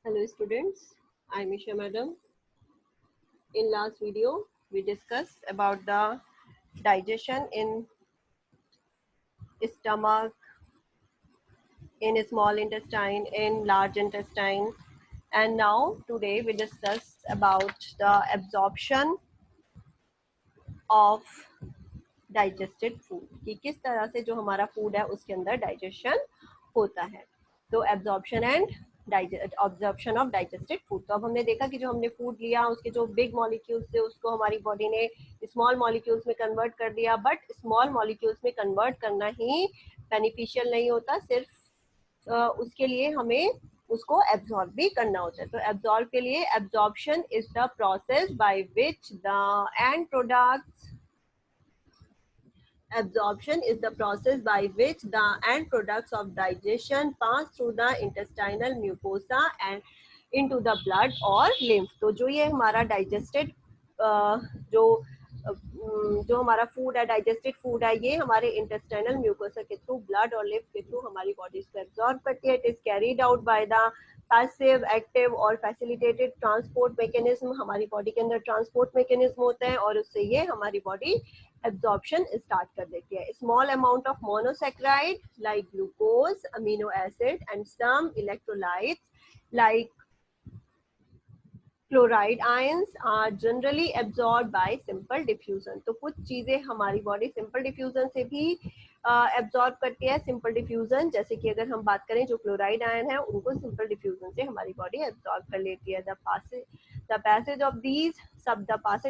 Hello students, I'm Isha madam. In last video, we discussed about the digestion in stomach, in small intestine, in large intestine. And now today we discuss about the absorption of digested food कि किस तरह से जो हमारा food है उसके अंदर digestion होता है. तो absorption and absorption of digested food. तो अब हमने देखा कि जो हमने फूड लिया उसके जो बिग मॉलिक्यूल्स थे उसको हमारी बॉडी ने स्मॉल मॉलिक्यूल्स में कन्वर्ट कर दिया. बट स्मॉल मॉलिक्यूल्स में कन्वर्ट करना ही बेनिफिशियल नहीं होता, सिर्फ उसके लिए हमें उसको एब्जॉर्ब भी करना होता है. तो एब्जॉर्ब के लिए absorption is the process by which the end products Absorption is the process by which the end products of digestion pass through the intestinal mucosa and into the blood or lymph. तो जो ये हमारा digested जो हमारा food है, digested food है, ये हमारे इंटेस्टाइनल म्यूकोसा के थ्रू, ब्लड और लिम्फ के थ्रू हमारी बॉडी इसको एब्जॉर्ब करती है. It is carried out by the passive, active और फैसिलिटेटेड ट्रांसपोर्ट मैकेनिज्म. हमारी बॉडी के अंदर ट्रांसपोर्ट मैकेनिज्म होता है और उससे ये हमारी बॉडी एब्जॉर्प्शन स्टार्ट कर देती है. Small amount of monosaccharide like glucose, amino acid and some electrolytes like chloride ions are generally absorb by simple diffusion. तो कुछ चीजें हमारी बॉडी सिंपल डिफ्यूजन से भी एब्जॉर्ब करती है. सिंपल डिफ्यूजन जैसे कि अगर हम बात करें जो क्लोराइड आयन है उनको सिंपल डिफ्यूजन से हमारी बॉडी एब्जॉर्ब कर लेती है. the passage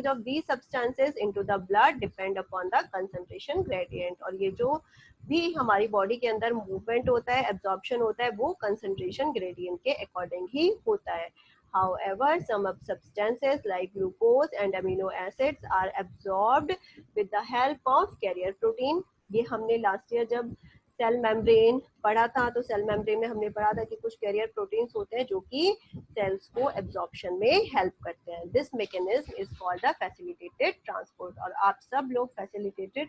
of these substances into the blood depend upon the concentration gradient. और ये जो भी हमारी बॉडी के अंदर मूवमेंट होता है, एब्जॉर्प्शन होता है, वो कंसंट्रेशन ग्रेडियंट के अकॉर्डिंग ही होता है. However, some substances like glucose and amino acids are absorbed with the help of carrier protein. ये हमने लास्ट ईयर जब सेल मेम्ब्रेन पढ़ा था तो सेल मेम्ब्रेन में हमने पढ़ा था कि कुछ कैरियर प्रोटीन्स होते हैं जो कि सेल्स को एब्जॉर्प्शन में हेल्प करते हैं. This mechanism is called the facilitated transport. और आप सब लोग फैसिलिटेटेड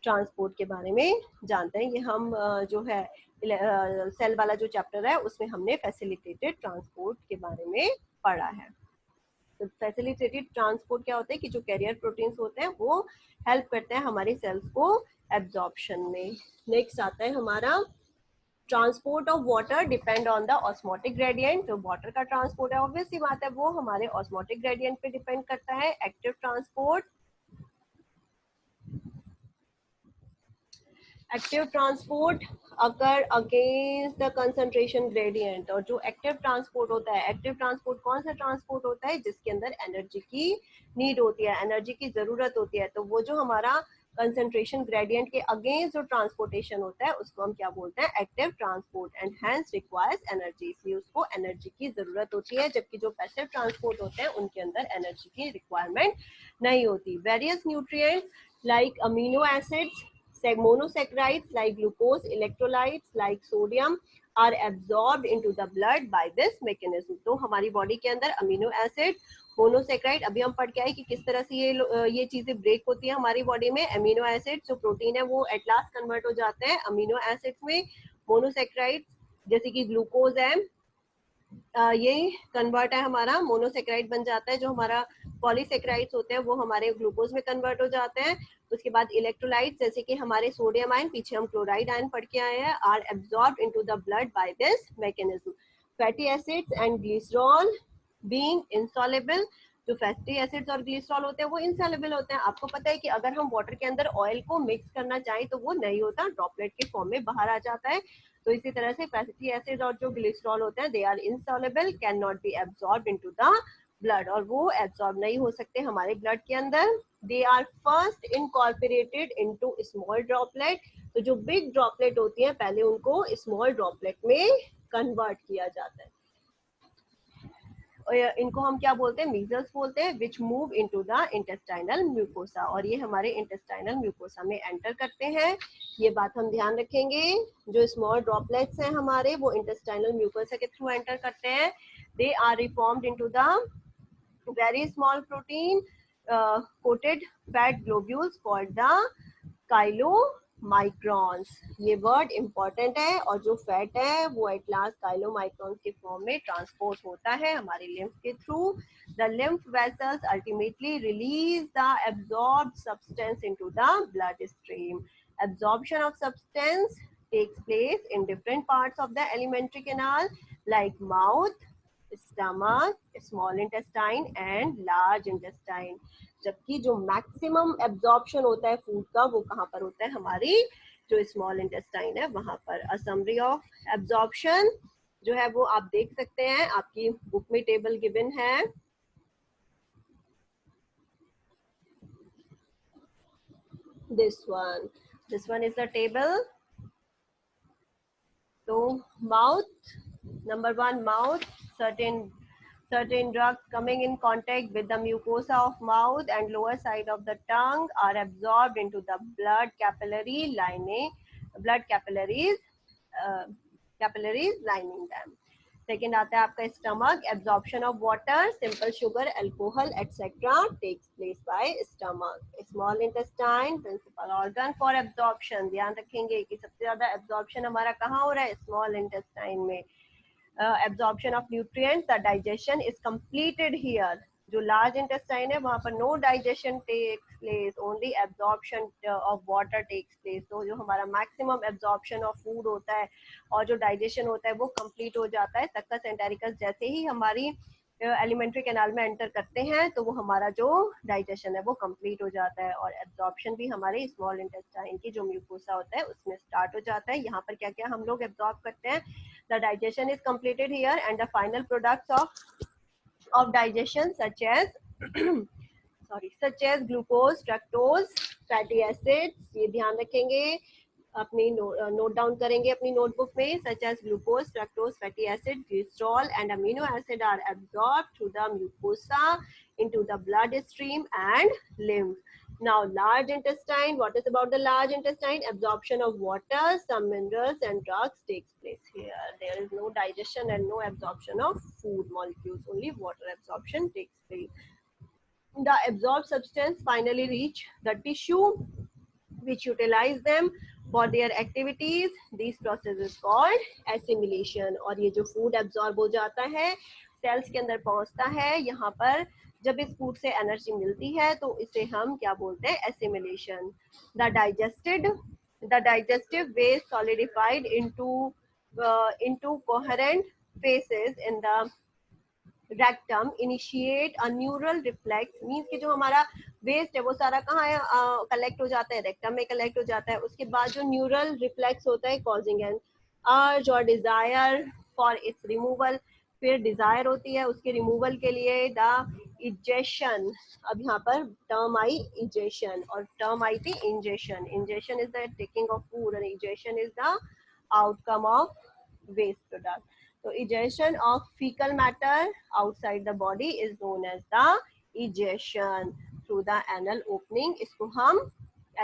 ट्रांसपोर्ट के बारे में जानते हैं. ये हम जो है सेल वाला जो चैप्टर है उसमें हमने फैसिलिटेटेड ट्रांसपोर्ट के बारे में पढ़ा है. तो फैसिलिटेटेड ट्रांसपोर्ट क्या होता है कि जो कैरियर प्रोटीन्स होते हैं वो हेल्प करते हैं हमारी सेल्स को एब्जॉर्प्शन में. नेक्स्ट आता है हमारा transport of water depend on the osmotic gradient. जो वाटर का ट्रांसपोर्ट है ऑब्वियस सी बात है वो हमारे ऑस्मोटिक ग्रेडियंट पे डिपेंड करता है. एक्टिव ट्रांसपोर्ट अगर अगेंस्ट द कंसंट्रेशन ग्रेडियंट. और जो एक्टिव ट्रांसपोर्ट होता है, एक्टिव ट्रांसपोर्ट कौन सा ट्रांसपोर्ट होता है जिसके अंदर एनर्जी की नीड होती है, एनर्जी की जरूरत होती है. तो वो जो हमारा कंसंट्रेशन ग्रेडियंट के अगेंस्ट जो ट्रांसपोर्टेशन होता है उसको हम क्या बोलते हैं, active transport. And hence requires energy, इसलिए उसको एनर्जी की जरूरत होती है. जबकि जो पैसिव ट्रांसपोर्ट होते हैं उनके अंदर एनर्जी की रिक्वायरमेंट नहीं होती. Various nutrients like amino acids, monosaccharides like glucose, electrolytes like sodium are absorbed into the blood by this mechanism. तो हमारी बॉडी के अंदर अमीनो एसिड, मोनोसेक्राइड, अभी हम पढ़ के आए कि किस तरह से ये चीजें ब्रेक होती है हमारी बॉडी में. अमीनो एसिड जो प्रोटीन है वो एट लास्ट कन्वर्ट हो जाते हैं अमीनो एसिड्स में. मोनोसेक्राइड जैसे कि ग्लूकोज है, ये कन्वर्ट है हमारा मोनोसेक्राइड बन जाता है. जो हमारा पॉलीसेक्राइड्स होते हैं वो हमारे ग्लूकोज में कन्वर्ट हो जाते हैं. उसके बाद इलेक्ट्रोलाइट्स जैसे कि हमारे सोडियम आयन, पीछे हम क्लोराइड आयन पढ़ के आए हैं, are absorbed into the blood by this mechanism. Fatty acids and glycerol being insoluble. जो फैटी एसिड्स और ग्लिसरॉल होते हैं वो इनसॉल्युबल होते हैं. आपको पता है कि अगर हम वाटर के अंदर ऑयल को मिक्स करना चाहें तो वो नहीं होता, ड्रॉपलेट के फॉर्म में बाहर आ जाता है. तो इसी तरह से फैटी एसिड और जो ग्लिसरॉल होते हैं they are insoluble, can not be absorbed into the blood, और वो एब्जॉर्ब नहीं हो सकते हमारे ब्लड के अंदर. They are first incorporated into small droplet. तो जो बिग ड्रॉपलेट होती हैं पहले उनको स्मॉल ड्रॉपलेट में कन्वर्ट किया जाता है. इनको हम क्या बोलते हैं, मीजल्स बोलते हैं, which move into the intestinal mucosa. और ये हमारे इंटेस्टाइनल म्यूकोसा में एंटर करते हैं. ये बात हम ध्यान रखेंगे. जो स्मॉल ड्रॉपलेट्स हैं हमारे वो इंटेस्टाइनल म्यूकोसा के थ्रू एंटर करते हैं. They are reformed into the very small protein coated fat globules called the chylomicrons, ये वर्ड इंपॉर्टेंट है, और जो फैट है वो एट लास्ट काइलोमाइक्रॉन्स के फॉर्म में ट्रांसपोर्ट होता है हमारे लिम्फ के through. The lymph vessels ultimately release the absorbed substance into the blood stream. Absorption of substance takes place in different parts of the alimentary canal like mouth, stomach, small intestine and large intestine. जबकि जो maximum absorption होता है food का वो कहाँ पर होता है, हमारी जो स्मॉल इंटेस्टाइन है वहां पर. अ समरी ऑफ एब्जॉर्प्शन जो है वो आप देख सकते हैं, आपकी बुक में टेबल गिवन है. this one is the table. So mouth, number one, mouth, certain drugs coming in contact with the mucosa of mouth and lower side of the tongue are absorbed into the blood capillaries lining them. Second आता है आपका stomach. Absorption of water, simple sugar, alcohol etcetera takes place by stomach. Small intestine principal organ for absorption. ध्यान रखेंगे कि सबसे ज्यादा absorption हमारा कहाँ हो रहा है, स्मॉल इंटेस्टाइन में. Absorption of nutrients, the digestion is completed here. जो लार्ज इंटेस्टाइन है वहां पर no digestion takes place, only absorption of water takes place. तो जो हमारा मैक्सिमम एब्जॉर्प्शन ऑफ फूड होता है और जो डाइजेशन होता है वो कंप्लीट हो जाता है. सक्कस एंटेरिकस जैसे ही हमारी एलिमेंट्री कैनाल में एंटर करते हैं तो वो हमारा जो डाइजेशन है वो कंप्लीट हो जाता है, और एब्जॉर्प्शन भी हमारे स्मॉल इंटेस्टाइन की जो म्यूकोसा होता है उसमें स्टार्ट हो जाता है. यहाँ पर क्या क्या हम लोग एब्जॉर्ब करते हैं, the digestion is completed here and the final products of digestion such as glucose, fructose, fatty acids. ये ध्यान रखेंगे, अपनी नोट डाउन करेंगे अपनी नोटबुक में. such as glucose, fructose, fatty acid, glycerol and amino acid are absorbed through the mucosa into the blood stream and lymph. Now large intestine, what is about the large intestine? Absorption of water, some minerals and drugs takes place here. There is no digestion and no absorption of food molecules, only water absorption takes place. The absorbed substance finally reach the tissue which utilize them for their activities. This process is called assimilation. और ये जो food absorb हो जाता है cells के अंदर पहुंचता है, यहाँ पर जब इस फूड से एनर्जी मिलती है तो इसे हम क्या बोलते हैं, assimilation. The digestive waste solidified into coherent faeces in the rectum initiate a neural reflex. Means कि जो हमारा वेस्ट है वो सारा कहाँ कलेक्ट हो जाता है, रेक्टम में कलेक्ट हो जाता है. उसके बाद जो न्यूरल रिफ्लेक्स होता है कॉजिंग एन अर्ज और डिजायर फॉर इट्स रिमूवल. फिर डिजायर होती है उसके रिमूवल के लिए. द इजेशन, अब यहाँ पर टर्म आई इजेशन और टर्म आई थी ingestion. Ingestion is the taking of food और egestion is the outcome of waste product. So egestion of fecal matter outside the body is known as the egestion through the anal opening. इसको हम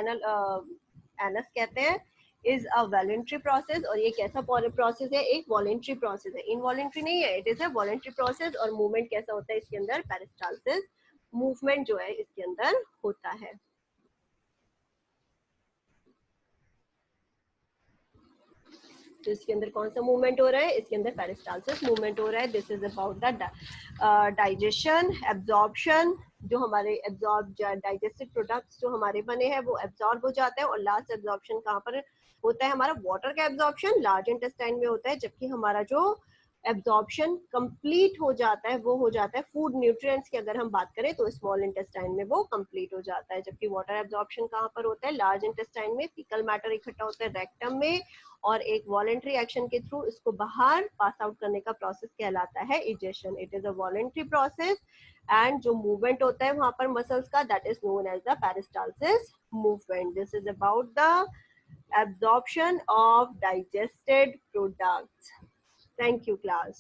anus कहते हैं. is a voluntary process. और ये कैसा process है, एक वॉलेंट्री प्रोसेस है, इनवॉलेंट्री नहीं है. It is a voluntary process. और मूवमेंट कैसा होता है इसके अंदर, पेरिस्टाल्सिस मूवमेंट जो है इसके अंदर होता है. तो इसके अंदर कौन सा मूवमेंट हो रहा है, इसके अंदर पेरिस्टाल्सिस मूवमेंट हो रहा है. This is about the digestion. Absorption, जो हमारे एब्जॉर्ब डाइजेस्टिव प्रोडक्ट्स जो हमारे बने हैं वो एब्जॉर्ब हो जाते हैं. और लास्ट एब्जॉर्प्शन कहाँ पर होता है, हमारा वाटर का एब्जॉर्प्शन लार्ज इंटेस्टाइन में होता है. जबकि हमारा जो एब्जॉर्प्शन कंप्लीट हो जाता है वो हो जाता है फूड न्यूट्रिएंट्स की अगर हम बात करें तो स्मॉल इंटेस्टाइन में वो कंप्लीट हो जाता है. जबकि वाटर एब्जॉर्प्शन कहाँ पर होता है, लार्ज इंटेस्टाइन में. फीकल मैटर इकट्ठा होता है रेक्टम में और एक वॉलेंट्री एक्शन के थ्रू इसको बाहर पास आउट करने का प्रोसेस कहलाता है egestion. It is a voluntary process and जो मूवमेंट होता है वहां पर मसल्स का, that is known as the peristalsis movement. This is about the absorption of digested products. Thank you, class.